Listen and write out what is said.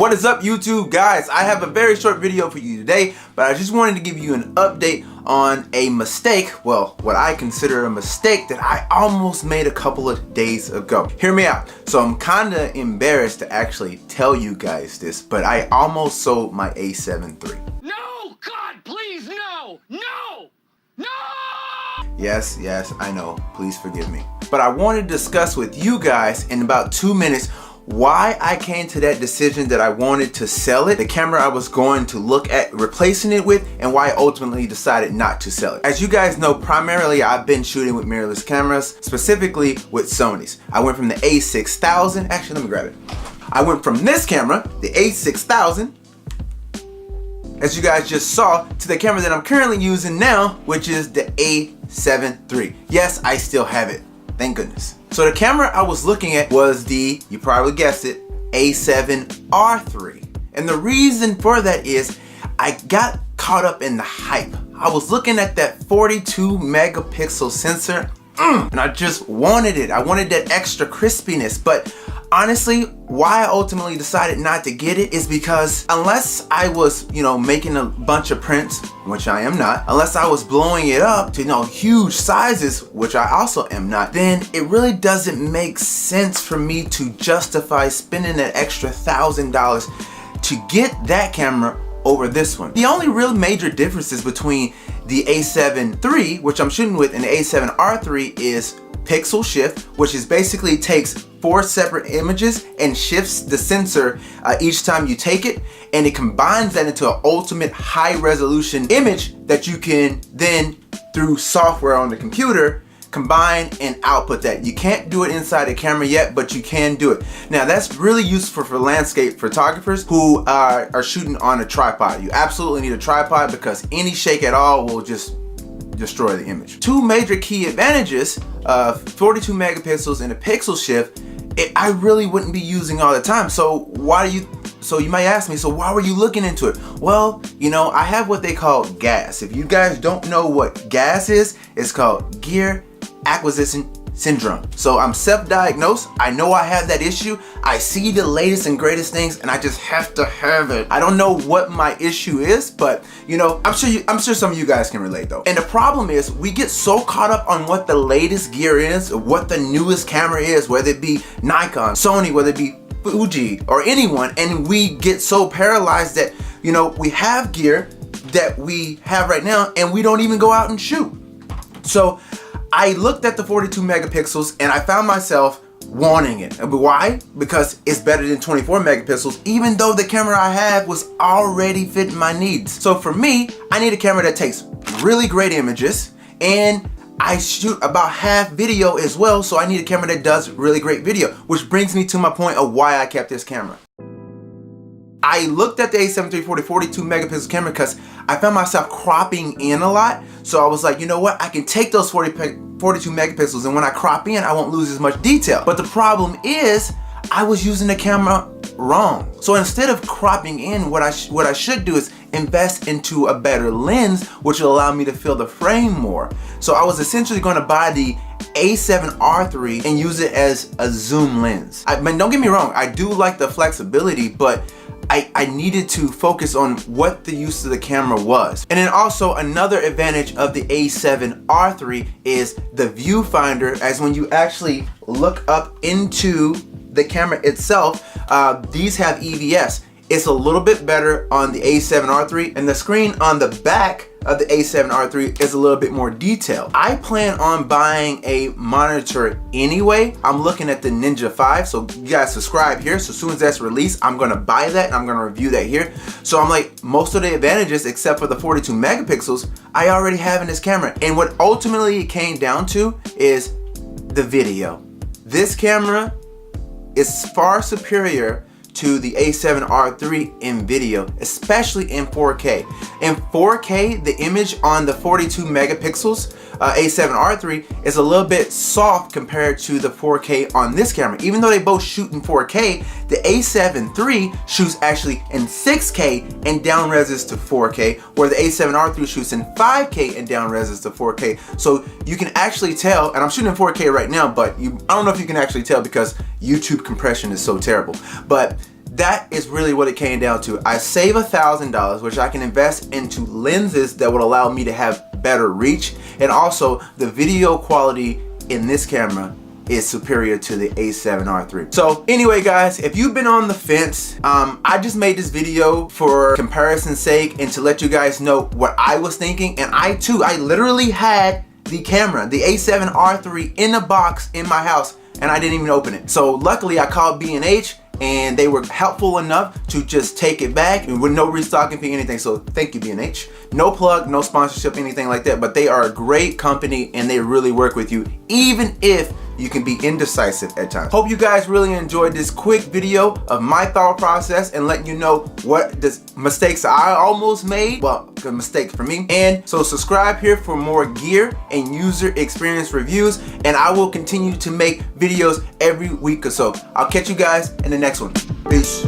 What is up, YouTube guys? I have a very short video for you today, but I just wanted to give you an update on a mistake, well, what I consider a mistake that I almost made a couple of days ago. Hear me out. So I'm kinda embarrassed to actually tell you guys this, but I almost sold my a7III. No! God, please, no! No! No! Yes, I know. Please forgive me. But I want to discuss with you guys in about 2 minutes why I came to that decision that I wanted to sell it, the camera I was going to look at replacing it with, and why I ultimately decided not to sell it. As you guys know, primarily I've been shooting with mirrorless cameras, specifically with Sony's. I went from the a6000, actually let me grab it. I went from this camera, the a6000, as you guys just saw, to the camera that I'm currently using now, which is the a7III. Yes, I still have it, thank goodness. So the camera I was looking at was the, you probably guessed it, a7RIII. And the reason for that is I got caught up in the hype. I was looking at that 42 megapixel sensor and I just wanted it. I wanted that extra crispiness, but honestly, why I ultimately decided not to get it is because unless I was, making a bunch of prints, which I am not, unless I was blowing it up to, huge sizes, which I also am not, then it really doesn't make sense for me to justify spending that extra $1,000 to get that camera over this one. The only real major differences between the a7III, which I'm shooting with, and the a7RIII is pixel shift, which is basically takes 4 separate images and shifts the sensor each time you take it, and it combines that into an ultimate high resolution image that you can then, through software on the computer, combine and output that. You can't do it inside the camera yet, but you can do it. Now that's really useful for landscape photographers who are shooting on a tripod. You absolutely need a tripod because any shake at all will just destroy the image. Two major key advantages of 42 megapixels and a pixel shift, I really wouldn't be using all the time. So you might ask me, so why were you looking into it? Well, I have what they call GAS. If you guys don't know what GAS is, it's called Gear Acquisition Syndrome. So I'm self-diagnosed. I know I have that issue. I see the latest and greatest things and I just have to have it. I don't know what my issue is, but I'm sure some of you guys can relate though. And the problem is we get so caught up on what the latest gear is, or what the newest camera is, whether it be Nikon, Sony, whether it be Fuji or anyone, and we get so paralyzed that we have gear that we have right now and we don't even go out and shoot. So I looked at the 42 megapixels and I found myself wanting it. Why? Because it's better than 24 megapixels, even though the camera I had was already fitting my needs. So for me, I need a camera that takes really great images, and I shoot about half video as well, so I need a camera that does really great video, which brings me to my point of why I kept this camera. I looked at the a7III for the 42 megapixel camera because I found myself cropping in a lot. So I was like, you know what? I can take those 42 megapixels, and when I crop in, I won't lose as much detail. But the problem is I was using the camera wrong. So instead of cropping in, what I should do is invest into a better lens, which will allow me to fill the frame more. So I was essentially going to buy the a7R III and use it as a zoom lens. Don't get me wrong, I do like the flexibility, but I needed to focus on what the use of the camera was. And then also another advantage of the a7R III is the viewfinder, as when you actually look up into the camera itself, these have EVS. It's a little bit better on the a7R III, and the screen on the back of the a7R III is a little bit more detailed. I plan on buying a monitor anyway. I'm looking at the Ninja 5, so you guys subscribe here. So as soon as that's released, I'm gonna buy that and I'm gonna review that here. So I'm like, most of the advantages, except for the 42 megapixels, I already have in this camera. And what ultimately it came down to is the video. This camera is far superior to the a7R III in video, especially in 4K. In 4K, the image on the 42 megapixels a7R III is a little bit soft compared to the 4K on this camera. Even though they both shoot in 4K, the a7III shoots actually in 6K and down reses to 4K, where the a7R III shoots in 5K and down reses to 4K. So you can actually tell, and I'm shooting in 4K right now, but I don't know if you can actually tell because YouTube compression is so terrible. But that is really what it came down to. I save $1,000, which I can invest into lenses that would allow me to have better reach, and also the video quality in this camera is superior to the a7R III. So anyway guys, if you've been on the fence, I just made this video for comparison's sake and to let you guys know what I was thinking. And I literally had the camera, the a7R III, in a box in my house, and I didn't even open it. So luckily I called B&H and they were helpful enough to just take it back with no restocking fee, anything. So thank you, B&H. No plug, no sponsorship, anything like that, but they are a great company and they really work with you, even if you can be indecisive at times. Hope you guys really enjoyed this quick video of my thought process and letting you know what the mistakes I almost made. Well, a mistake for me. And so subscribe here for more gear and user experience reviews, and I will continue to make videos every week or so. I'll catch you guys in the next one. Peace.